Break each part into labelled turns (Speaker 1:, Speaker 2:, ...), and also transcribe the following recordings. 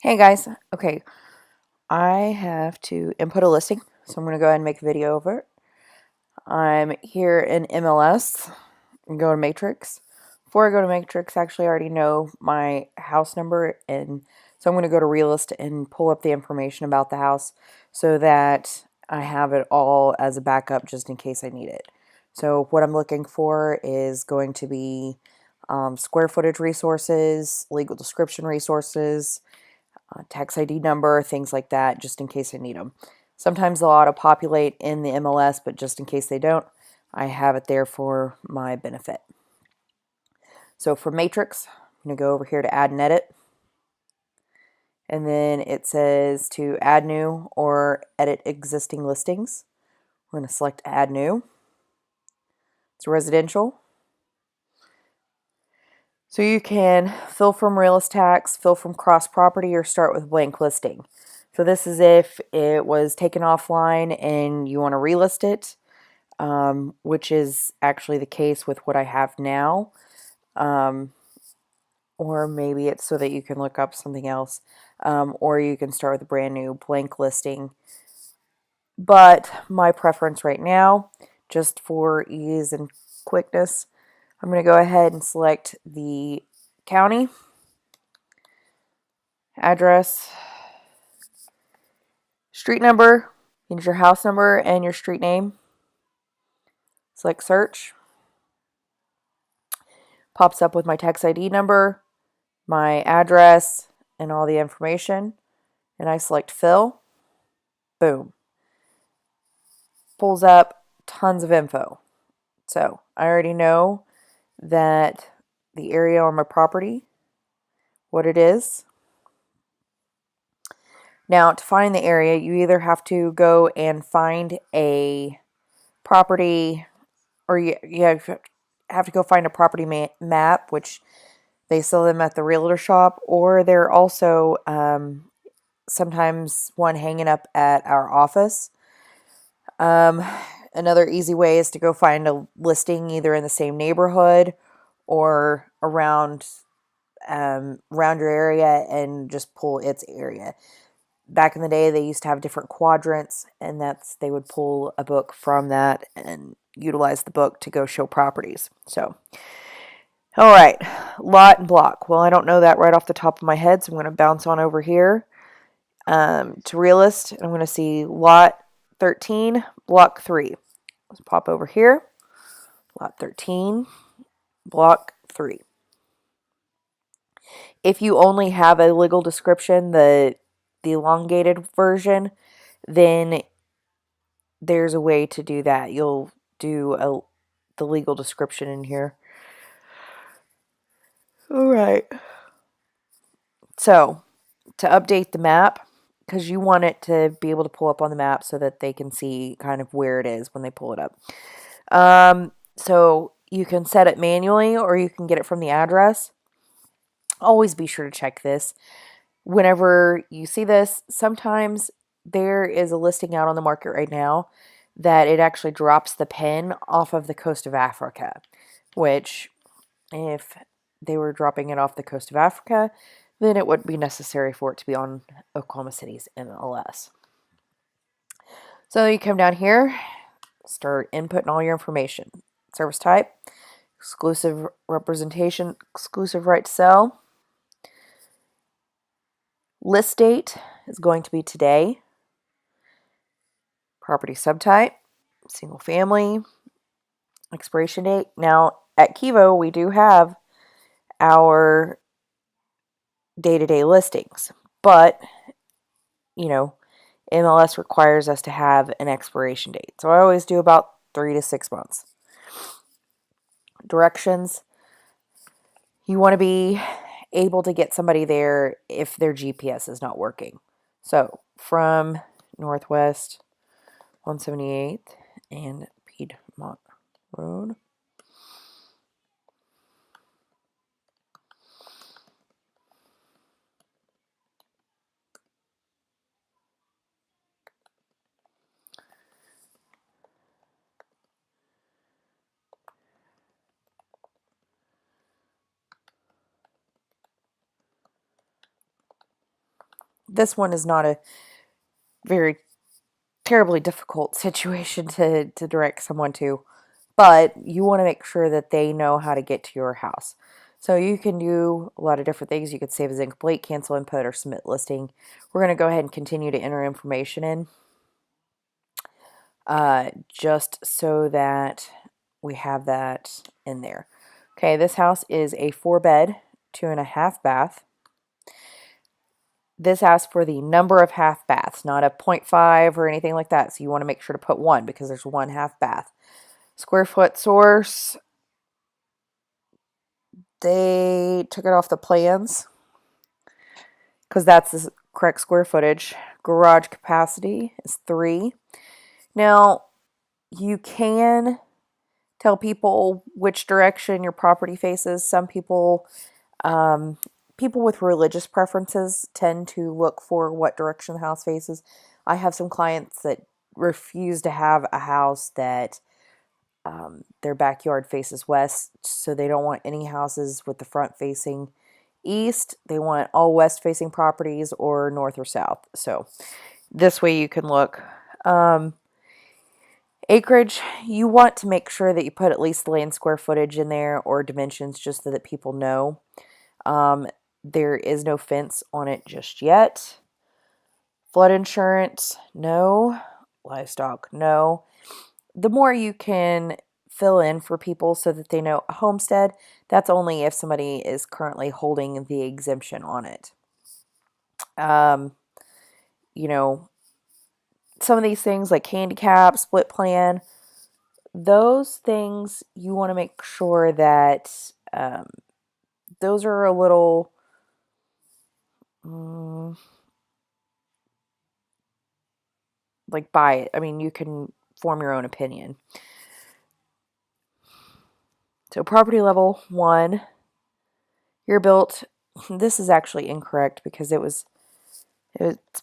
Speaker 1: Hey guys, okay, I have to input a listing, so I'm going to go ahead and make a video over it. I'm here in MLS and go to Matrix. Before I go to Matrix, actually I already know my house number, and so I'm going to go to Realist and pull up the information about the house so that I have it all as a backup just in case I need it. So what I'm looking for is going to be square footage resources, legal description resources, tax ID number, things like that, just in case I need them. Sometimes they'll auto-populate in the MLS, but just in case they don't, I have it there for my benefit. So for Matrix, I'm going to go over here to add and edit. And then it says to add new or edit existing listings. We're going to select add new. It's residential. So you can fill from realist tax, fill from cross property, or start with blank listing. So this is if it was taken offline and you want to relist it, which is actually the case with what I have now. Or maybe it's so that you can look up something else. Or you can start with a brand new blank listing. But my preference right now, just for ease and quickness, I'm going to go ahead and select the county, address, street number, use your house number and your street name. Select search. Pops up with my tax ID number, my address, and all the information. And I select fill. Boom. Pulls up tons of info. So I already know that the area on my property, what it is. Now to find the area, you either have to go and find a property, or you have to go find a property map, which they sell them at the realtor shop, or they're also sometimes one hanging up at our office. Another easy way is to go find a listing either in the same neighborhood or around your area and just pull its area. Back in the day, they used to have different quadrants, and they would pull a book from that and utilize the book to go show properties. So, all right, lot and block. Well, I don't know that right off the top of my head, so I'm going to bounce on over here to Realist. I'm going to see lot 13, block 3. Let's pop over here. Lot 13, block 3. If you only have a legal description, the elongated version, then there's a way to do that. You'll do the legal description in here. All right. So, to update the map, because you want it to be able to pull up on the map so that they can see kind of where it is when they pull it up. So you can set it manually or you can get it from the address. Always be sure to check this. Whenever you see this, sometimes there is a listing out on the market right now that it actually drops the pin off of the coast of Africa, which if they were dropping it off the coast of Africa, then it wouldn't be necessary for it to be on Oklahoma City's MLS. So you come down here, start inputting all your information. Service type, exclusive representation, exclusive right to sell. List date is going to be today. Property subtype, single family. Expiration date. Now at Kivo, we do have our day-to-day listings, but you know, MLS requires us to have an expiration date. So I always do about 3 to 6 months. Directions. You want to be able to get somebody there if their GPS is not working. So from Northwest 178th and Piedmont Road. this one is not a very terribly difficult situation to direct someone to, but you want to make sure that they know how to get to your house. So you can do a lot of different things. You could save as incomplete, cancel input, or submit listing. We're going to go ahead and continue to enter information in, just so that we have that in there. Okay, this house is a 4-bed, 2.5 bath. This asks for the number of half baths, not a 0.5 or anything like that. So you want to make sure to put 1 because there's 1 half bath. Square foot source, they took it off the plans because that's the correct square footage. Garage capacity is 3. Now, you can tell people which direction your property faces. Some people, people with religious preferences tend to look for what direction the house faces. I have some clients that refuse to have a house that their backyard faces west, so they don't want any houses with the front facing east. They want all west facing properties or north or south. So this way you can look. Acreage, you want to make sure that you put at least land square footage in there or dimensions just so that people know. There is no fence on it just yet. Flood insurance, no. Livestock, no. The more you can fill in for people so that they know a homestead, that's only if somebody is currently holding the exemption on it. You know, some of these things like handicap, split plan, those things you want to make sure that those are a little like buy it. I mean, you can form your own opinion. So property level 1, you're built. This is actually incorrect because it's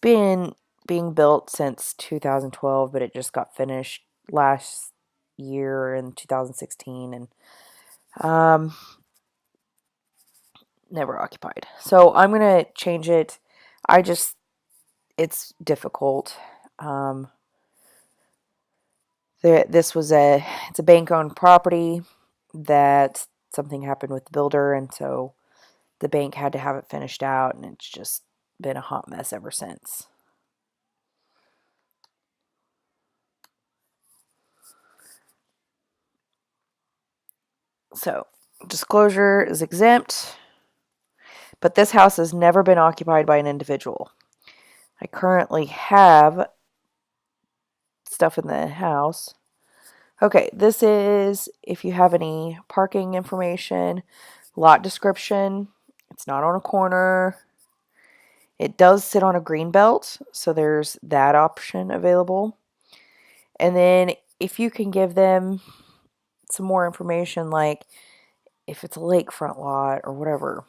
Speaker 1: been being built since 2012, but it just got finished last year in 2016 and never occupied. So I'm going to change it. It's difficult. It's a bank-owned property that something happened with the builder, and so the bank had to have it finished out, and it's just been a hot mess ever since. So, disclosure is exempt, but this house has never been occupied by an individual. I currently have stuff in the house. Okay, this is if you have any parking information, lot description. It's not on a corner. It does sit on a green belt, so there's that option available. And then if you can give them some more information, like if it's a lakefront lot or whatever.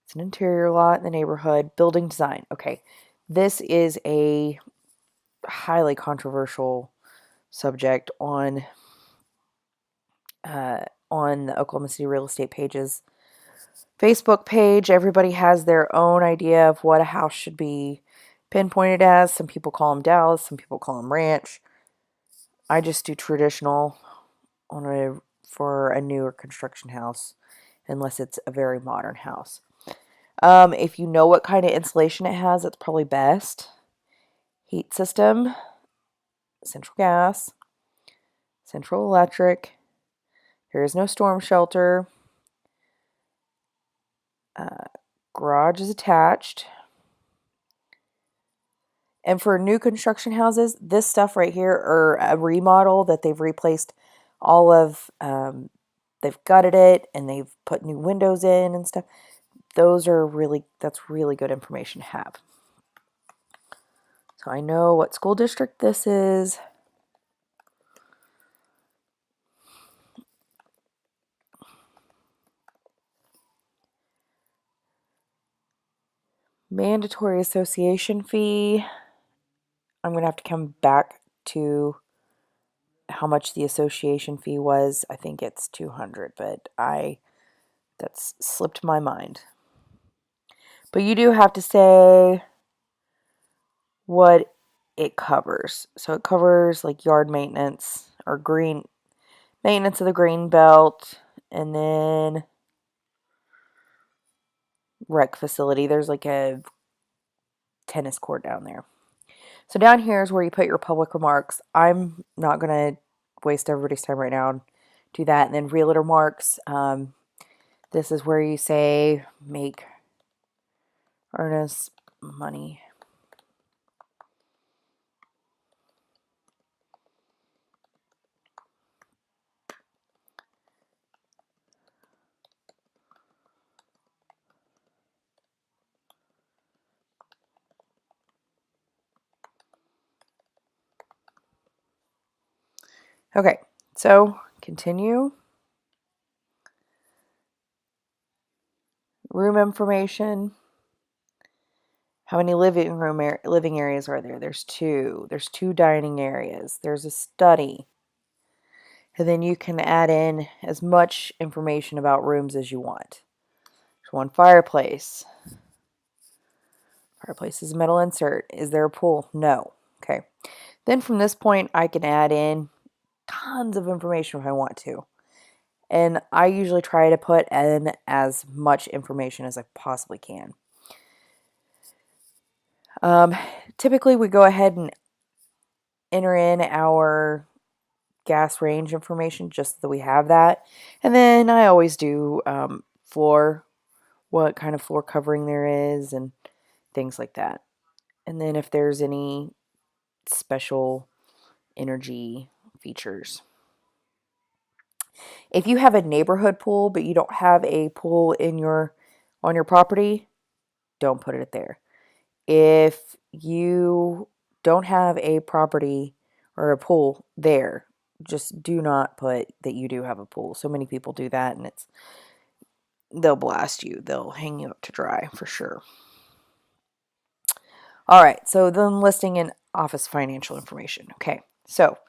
Speaker 1: It's an interior lot in the neighborhood. Building design. Okay, this is a highly controversial subject on the Oklahoma City Real Estate Page's Facebook page. Everybody has their own idea of what a house should be pinpointed as. Some people call them Dallas, some people call them ranch. I just do traditional for a newer construction house, unless it's a very modern house. If you know what kind of insulation it has, it's probably best. Heat system, central gas, central electric. There is no storm shelter. Garage is attached. And for new construction houses, this stuff right here, or a remodel that they've replaced all of, they've gutted it and they've put new windows in and stuff. That's really good information to have. So I know what school district this is. Mandatory association fee. I'm going to have to come back to how much the association fee was. I think it's $200, but that's slipped my mind. But you do have to say what it covers. So it covers like yard maintenance or green maintenance of the green belt, and then rec facility. There's like a tennis court down there. So down here is where you put your public remarks. I'm not going to waste everybody's time right now and do that. And then realtor marks. This is where you say make earnest money. Okay, so continue. Room information. How many living areas are there? There's two. There's two dining areas. There's a study. And then you can add in as much information about rooms as you want. There's one fireplace. Fireplace is a metal insert. Is there a pool? No. Okay. Then from this point, I can add in tons of information if I want to. And I usually try to put in as much information as I possibly can. Typically, we go ahead and enter in our gas range information just so that we have that. And then I always do floor, what kind of floor covering there is, and things like that. And then if there's any special energy features. If you have a neighborhood pool but you don't have a pool on your property, don't put it there. If you don't have a property or a pool there, just do not put that you do have a pool. So many people do that, and they'll blast you. They'll hang you up to dry for sure. All right, so then listing and office financial information. Okay, so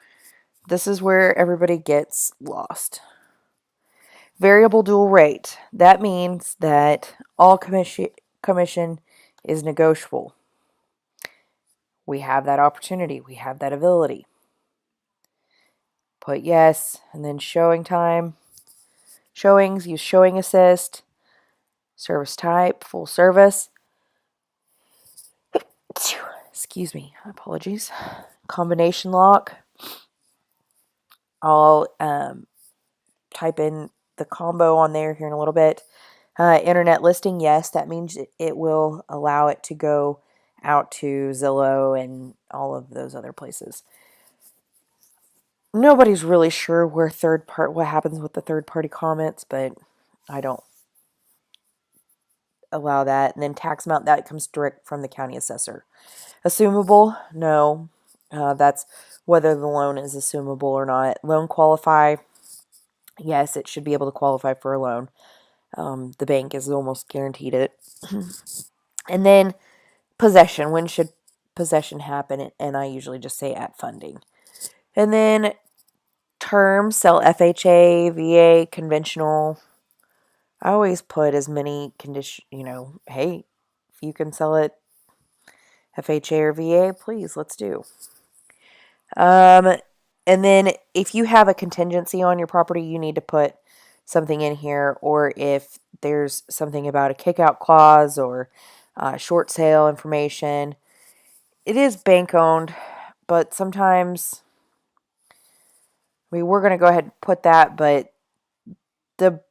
Speaker 1: this is where everybody gets lost. Variable dual rate. That means that all commission is negotiable. We have that opportunity. We have that ability. Put yes, and then showing time. Showings, use showing assist. Service type, full service. Excuse me, apologies. Combination lock. I'll type in the combo on there here in a little bit. Internet listing, yes, that means it will allow it to go out to Zillow and all of those other places. Nobody's really sure what happens with the third-party comments, but I don't allow that. And then tax amount, that comes direct from the county assessor. Assumable, no. That's whether the loan is assumable or not. Loan qualify, yes, it should be able to qualify for a loan. The bank is almost guaranteed it. And then possession, when should possession happen? And I usually just say at funding. And then term, sell FHA, VA, conventional. I always put as many condition, hey, if you can sell it FHA or VA, please, let's do. And then if you have a contingency on your property, you need to put something in here, or if there's something about a kickout clause or short sale information. It is bank owned, but sometimes we're going to go ahead and put that, but the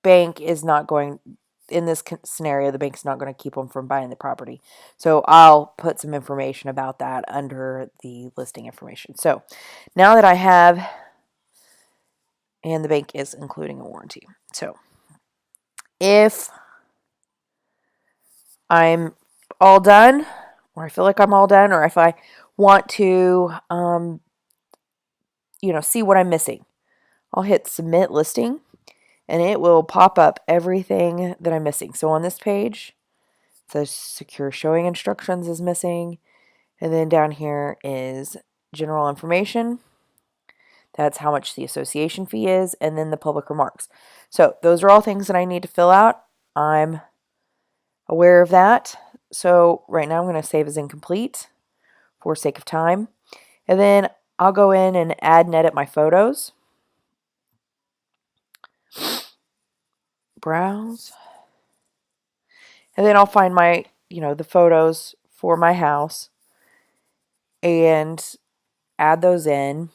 Speaker 1: bank is not going, in this scenario, the bank's not going to keep them from buying the property. So I'll put some information about that under the listing information. So now that I have, and the bank is including a warranty. So if I'm all done, or I feel like I'm all done, or if I want to, see what I'm missing, I'll hit submit listing, and it will pop up everything that I'm missing. So on this page, the secure showing instructions is missing. And then down here is general information. That's how much the association fee is. And then the public remarks. So those are all things that I need to fill out. I'm aware of that. So right now I'm going to save as incomplete for sake of time. And then I'll go in and add and edit my photos. Browse. And then I'll find my, the photos for my house and add those in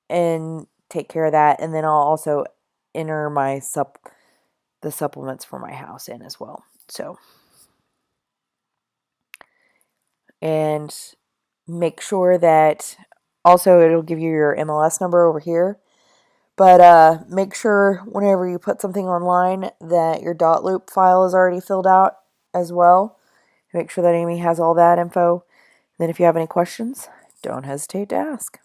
Speaker 1: and take care of that. And then I'll also enter the supplements for my house in as well. So, and make sure that also it'll give you your MLS number over here. But make sure whenever you put something online that your dot loop file is already filled out as well. Make sure that Amy has all that info. Then if you have any questions, don't hesitate to ask.